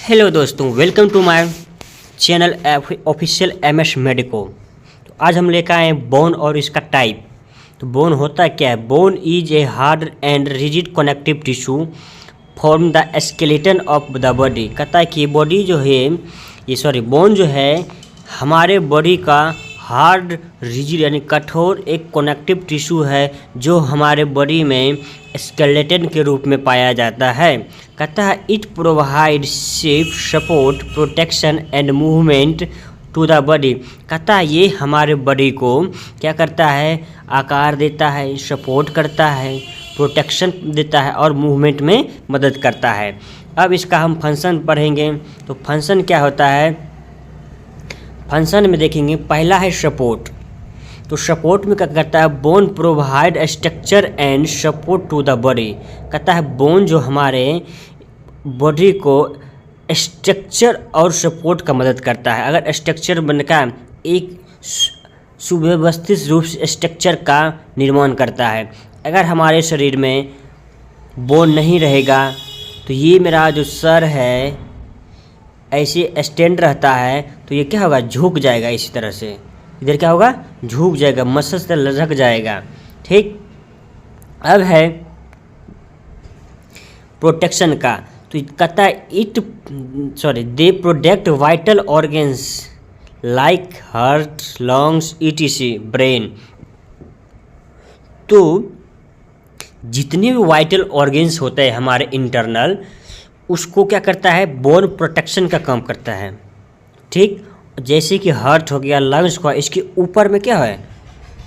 Hello दोस्तों, welcome to my channel official MS medico. तो आज हम लेकर आए हैं बोन और इसका टाइप। तो बोन होता क्या है? Bone is a hard and rigid connective tissue form the skeleton of the body. कहता है कि बॉडी जो है बोन जो है हमारे बॉडी का हार्ड रिजिड यानी कठोर एक कनेक्टिव टिश्यू है जो हमारे बॉडी में स्केलेटन के रूप में पाया जाता है। कहता है it provide safe support protection and movement to the body. कहता है ये हमारे बॉडी को क्या करता है? आकार देता है, सपोर्ट करता है, प्रोटेक्शन देता है और मूवमेंट में मदद करता है। अब इसका हम फंक्शन पढ़ेंगे। तो फंक्शन क्या होता है? फंक्शन में देखेंगे, पहला है सपोर्ट। तो सपोर्ट में क्या करता है? Bone provide structure and support to the body. कहता है बोन जो हमारे बॉडी को स्ट्रक्चर और सपोर्ट का मदद करता है। अगर स्ट्रक्चर बनकर एक सुव्यवस्थित रूप से स्ट्रक्चर का निर्माण करता है। अगर हमारे शरीर में बोन नहीं रहेगा तो ये मेरा जो सर है ऐसे स्टैंड रहता है तो ये क्या होगा? झुक जाएगा। इसी तरह से इधर क्या होगा? झुक जाएगा, मसल से लचक जाएगा। ठीक। अब है प्रोटेक्शन का। तो कहता है they protect vital organs like heart, lungs, etc, brain. तो जितने भी वाइटल ऑर्गन्स होते हैं हमारे इंटरनल, उसको क्या करता है? बोन प्रोटेक्शन का काम करता है। ठीक। जैसे कि हार्ट हो गया, लंग्स हुआ, इसके ऊपर में क्या है?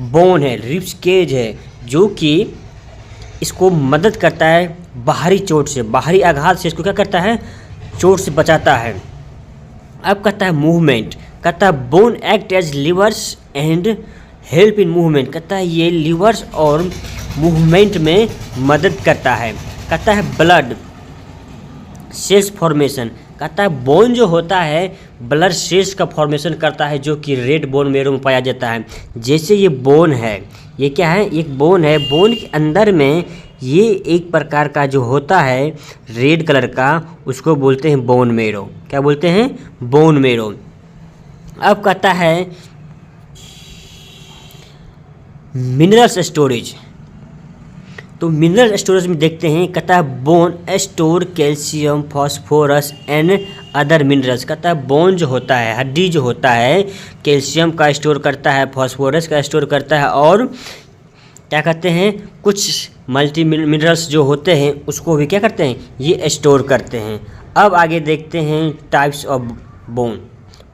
बोन है, रिब्स केज है, जो कि इसको मदद करता है बाहरी चोट से, बाहरी आघात से इसको क्या करता है? चोट से बचाता है। अब कहता है मूवमेंट। कहता है bone act as levers and help in movement. कहता है ये लिवर्स और मूवमेंट में मदद करता है। कहता है ब्लड सेल्स फॉर्मेशन। कहता है बोन जो होता है ब्लड सेल्स का फॉर्मेशन करता है जो कि रेड बोन मेरो में पाया जाता है। जैसे ये बोन है, ये क्या है? एक बोन है। बोन के अंदर में ये एक प्रकार का जो होता है रेड कलर का, उसको बोलते हैं बोन मेरो। क्या बोलते हैं? Bone marrow. अब कहता है मिनरल्स स्टोरेज। तो मिनरल स्टोरेज में देखते हैं, कहता है bone store calcium, phosphorus and other minerals. कहता है बोन जो होता है, हड्डी जो होता है, कैल्शियम का स्टोर करता है, फास्फोरस का स्टोर करता है और क्या कहते हैं, कुछ मल्टी मिनरल्स जो होते हैं उसको भी क्या करते हैं? ये स्टोर करते हैं। अब आगे देखते हैं टाइप्स ऑफ बोन।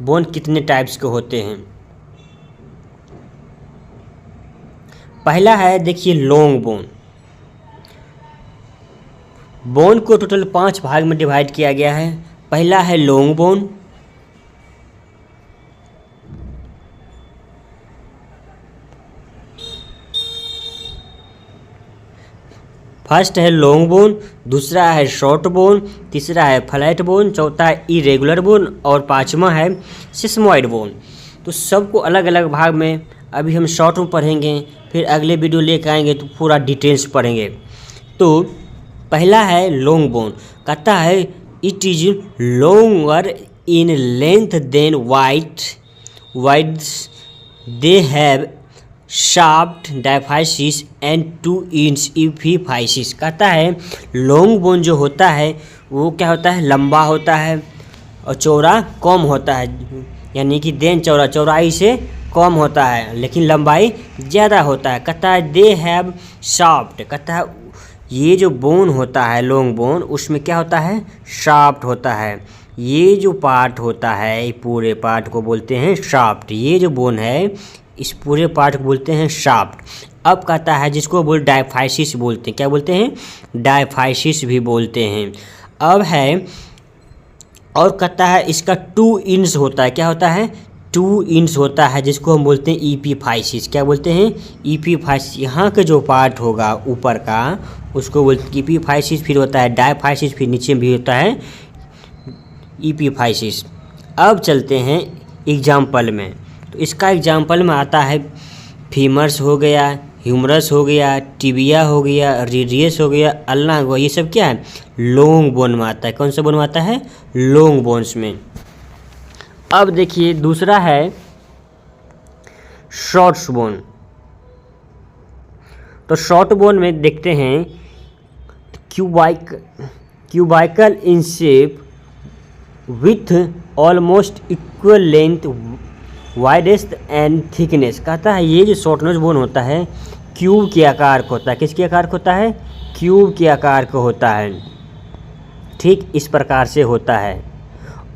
बोन कितने टाइप्स के होते हैं? पहला है, देखिए, लॉन्ग बोन। बोन को टोटल 5 भाग में डिवाइड किया गया है। पहला है लॉन्ग बोन, फर्स्ट है लॉन्ग बोन, दूसरा है शॉर्ट बोन, तीसरा है फ्लैट बोन, चौथा है इरेगुलर बोन और पांचवा है सिस्मोइड बोन। तो सबको अलग अलग भाग में अभी हम शॉर्ट में पढ़ेंगे, फिर अगले वीडियो लेकर आएंगे तो पूरा डिटेल्स पढ़ेंगे। तो पहला है लॉन्ग बोन। कहता है it is longer in length than wide they have sharp diaphysis and 2 inch epiphysis. कहता है लॉन्ग बोन जो होता है वो क्या होता है? लंबा होता है और चौड़ा कम होता है, यानी कि देन चौड़ाई से कम होता है लेकिन लंबाई ज़्यादा होता है। कहता है दे हैव शार्प्ड। कहता है ये जो बोन होता है लॉन्ग बोन, उसमें क्या होता है? शाफ्ट होता है। ये जो पार्ट होता है, पूरे पार्ट को बोलते हैं शाफ्ट। ये जो बोन है इस पूरे पार्ट को बोलते हैं शाफ्ट। अब कहता है जिसको डायफाइसिस बोलते हैं। क्या बोलते हैं? डायफाइसिस भी बोलते हैं। अब है और कहता है इसका 2 इंच होता है। क्या होता है? 2 इंच होता है, जिसको हम बोलते हैं ईपीफाइसिस। क्या बोलते हैं? ईपीफाइसिस। यहाँ का जो पार्ट होगा ऊपर का उसको बोलते हैं ईपीफाइसिस। फिर होता है डायफाइसिस, फिर नीचे भी होता है ईपीफाइसिस। अब चलते हैं एग्जाम्पल में। तो इसका एग्जाम्पल में आता है फीमर्स हो गया, ह्यूमरस हो गया, टिबिया हो गया, रेडियस हो गया, अल्ना हो गया, ये सब क्या है, लॉन्ग बोन में आता है। कौन सा बोन में आता है, लॉन्ग बोन्स में। अब देखिए दूसरा है शॉर्ट बोन। तो शॉर्ट बोन में देखते हैं cubical in shape with almost equal length, widest and thickness. कहता है ये जो शॉर्ट नोज बोन होता है क्यूब के आकार का होता है। किसके आकार का होता है, क्यूब के आकार का होता है। ठीक इस प्रकार से होता है।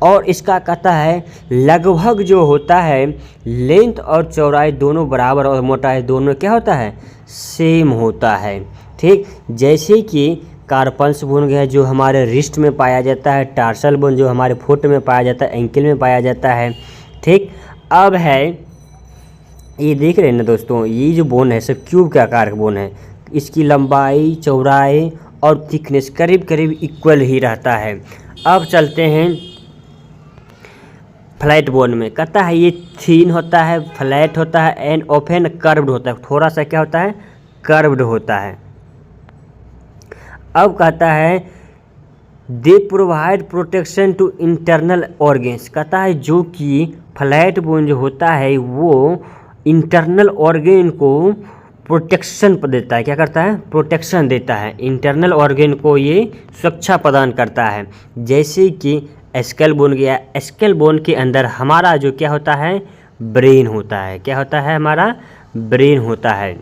और इसका कहता है लगभग जो होता है लेंथ और चौड़ाई दोनों बराबर और मोटाई दोनों क्या होता है, सेम होता है। ठीक जैसे कि कार्पल्स बोन गया जो हमारे रिस्ट में पाया जाता है, टार्सल बोन जो हमारे फुट में पाया जाता है, एंकल में पाया जाता है। ठीक अब है ये देख रहे हैं ना दोस्तों, ये जो बोन है सब क्यूब के आकार का बोन है। इसकी लंबाई, चौड़ाई और थिकनेस करीब करीब इक्वल ही रहता है। अब चलते हैं फ्लैट बोन में। कहता है ये थीन होता है, फ्लैट होता है एंड ऑफन कर्व्ड होता है। थोड़ा सा क्या होता है, कर्व्ड होता है। अब कहता है they provide protection to internal organs. कहता है जो कि फ्लैट बोन जो होता है वो इंटरनल ऑर्गेन को प्रोटेक्शन देता है। क्या करता है, प्रोटेक्शन देता है। इंटरनल ऑर्गेन को ये सुरक्षा प्रदान करता है। जैसे कि स्केल बोन गया, स्केल बोन के अंदर हमारा जो क्या होता है, ब्रेन होता है। क्या होता है, हमारा ब्रेन होता है।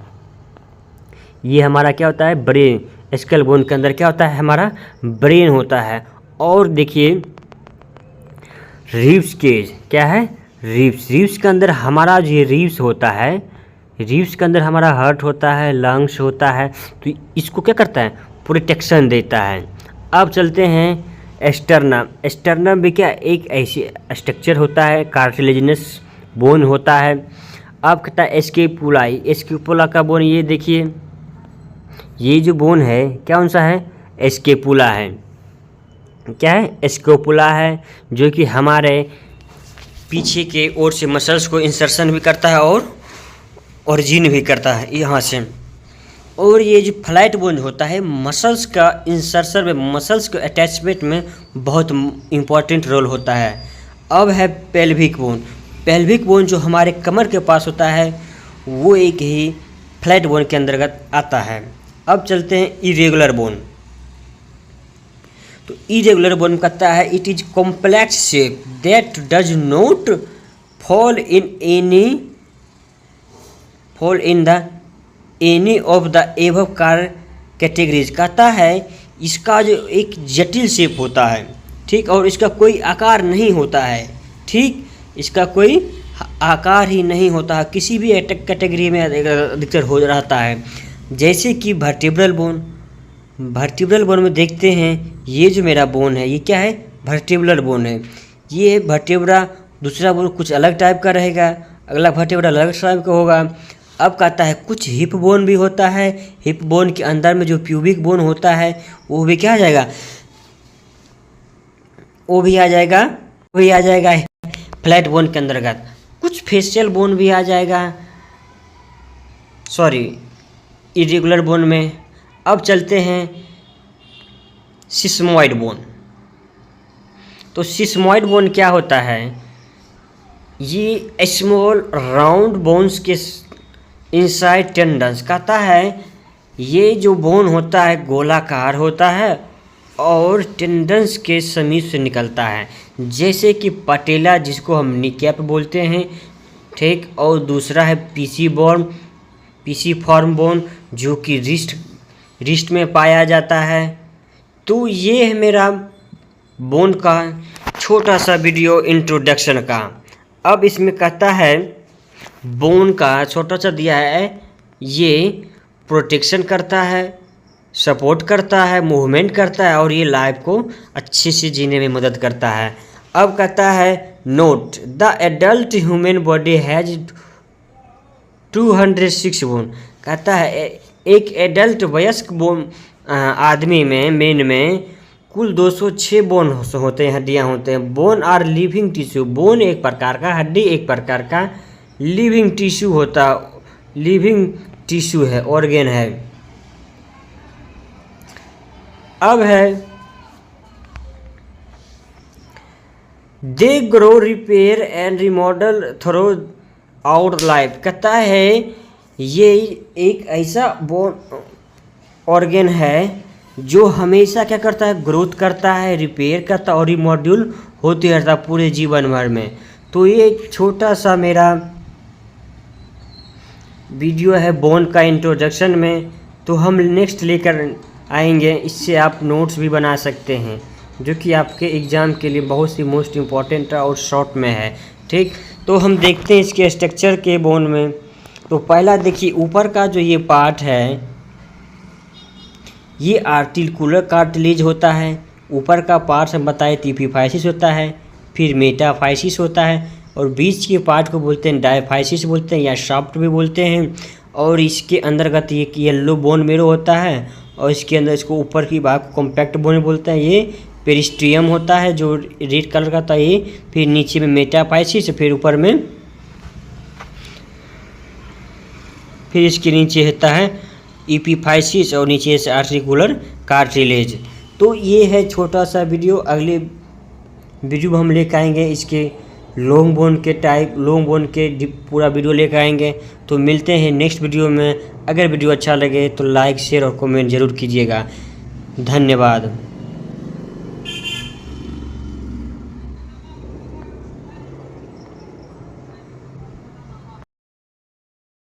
ये हमारा क्या होता है, ब्रेन। स्केल बोन के अंदर क्या होता है, हमारा ब्रेन होता है। और देखिए रिब्स केज क्या है, रिब्स के अंदर हमारा जो रिब्स होता है, रिब्स के अंदर हमारा हार्ट होता है, लंग्स होता है। तो इसको क्या करता है, प्रोटेक्शन देता है। अब चलते हैं एस्टर्नम। एस्टर्नम भी क्या एक ऐसी स्ट्रक्चर होता है, कार्टिलेजिनस बोन होता है। अब कहता है एस्केपुलाई। एस्केपुला का बोन ये देखिए, ये जो बोन है क्या कौन सा है, एस्केपुला है। क्या है, एस्केपुला है, जो कि हमारे पीछे के ओर से मसल्स को इंसर्शन भी करता है और ओरिजिन भी करता है यहाँ से। और ये जो फ्लैट बोन होता है मसल्स का इंसर्शन में, मसल्स के अटैचमेंट में बहुत इम्पॉर्टेंट रोल होता है। अब है पेल्विक बोन। पेल्विक बोन जो हमारे कमर के पास होता है वो एक ही फ्लैट बोन के अंतर्गत आता है। अब चलते हैं इरेगुलर बोन। तो इरेगुलर बोन कहता है it is complex shape that does not fall in the any of the above car categories. कहता है इसका जो एक जटिल शेप होता है, ठीक, और इसका कोई आकार नहीं होता है। ठीक, इसका कोई आकार ही नहीं होता, किसी भी कैटेगरी में अधिकतर हो रहता है। जैसे कि वर्टिब्रल बोन। वर्टिब्रल बोन में देखते हैं ये जो मेरा बोन है ये क्या है, वर्टिब्रल बोन है। ये वर्टिब्रा, दूसरा बोन कुछ अलग टाइप का रहेगा, अगला वर्टिब्रा अलग टाइप का होगा। अब कहता है कुछ हिप बोन भी होता है। हिप बोन के अंदर में जो प्यूबिक बोन होता है वो भी क्या आ जाएगा, वो भी आ जाएगा फ्लैट बोन के अंतर्गत। कुछ फेशियल बोन भी आ जाएगा, सॉरी, इरेगुलर बोन में। अब चलते हैं सिस्मोइड बोन। तो सिस्मोइड बोन क्या होता है, ये स्मॉल राउंड बोन्स के इनसाइड टेंडन्स। कहता है ये जो बोन होता है गोलाकार होता है और टेंडन्स के समीप से निकलता है। जैसे कि पटेला जिसको हम नीकैप बोलते हैं, ठीक, और दूसरा है पीसी फॉर्म बोन जो कि रिस्ट में पाया जाता है। तो ये है मेरा बोन का छोटा सा वीडियो इंट्रोडक्शन का। अब इसमें कहता है बोन का छोटा सा दिया है, ये प्रोटेक्शन करता है, सपोर्ट करता है, मूवमेंट करता है और ये लाइफ को अच्छे से जीने में मदद करता है। अब कहता है note the adult human body has 206 bone. कहता है एक एडल्ट वयस्क बोन आदमी में, मेन में कुल 206 बोन होते हैं, हड्डियाँ होते हैं। Bone are living tissue. Bone एक प्रकार का, हड्डी एक प्रकार का लिविंग टिश्यू होता, लिविंग टिश्यू है, ऑर्गेन है। अब है they grow, repair and remodel throughout life. कहता है ये एक ऐसा बोन ऑर्गेन है जो हमेशा क्या करता है, ग्रोथ करता है, रिपेयर करता है और रिमॉड्यूल होते रहता है पूरे जीवन भर में। तो ये एक छोटा सा मेरा वीडियो है बोन का इंट्रोडक्शन में। तो हम नेक्स्ट लेकर आएंगे, इससे आप नोट्स भी बना सकते हैं जो कि आपके एग्ज़ाम के लिए बहुत सी मोस्ट इम्पॉर्टेंट और शॉर्ट में है। ठीक, तो हम देखते हैं इसके स्ट्रक्चर के बोन में। तो पहला देखिए, ऊपर का जो ये पार्ट है ये आर्टिकुलर कार्टिलेज होता है। ऊपर का पार्ट हम बताए एपिफाइसिस होता है, फिर मेटाफाइसिस होता है, और बीच के पार्ट को बोलते हैं डायफाइसिस बोलते हैं या शाफ्ट भी बोलते हैं। और इसके अंतर्गत ये येलो बोन मेरो होता है, और इसके अंदर इसको ऊपर की भाग को कॉम्पैक्ट बोन बोलते हैं। ये पेरिस्ट्रियम होता है जो रेड कलर का था ये, फिर नीचे में मेटाफाइसिस, फिर ऊपर में, फिर इसके नीचे होता है एपिफाइसिस और नीचे से आर्टिकुलर कार्टिलेज। तो ये है छोटा सा वीडियो। अगले वीडियो में हम लेकर आएंगे इसके लॉन्ग बोन के टाइप, लॉन्ग बोन के पूरा वीडियो लेकर आएंगे। तो मिलते हैं नेक्स्ट वीडियो में। अगर वीडियो अच्छा लगे तो लाइक, शेयर और कमेंट ज़रूर कीजिएगा। धन्यवाद।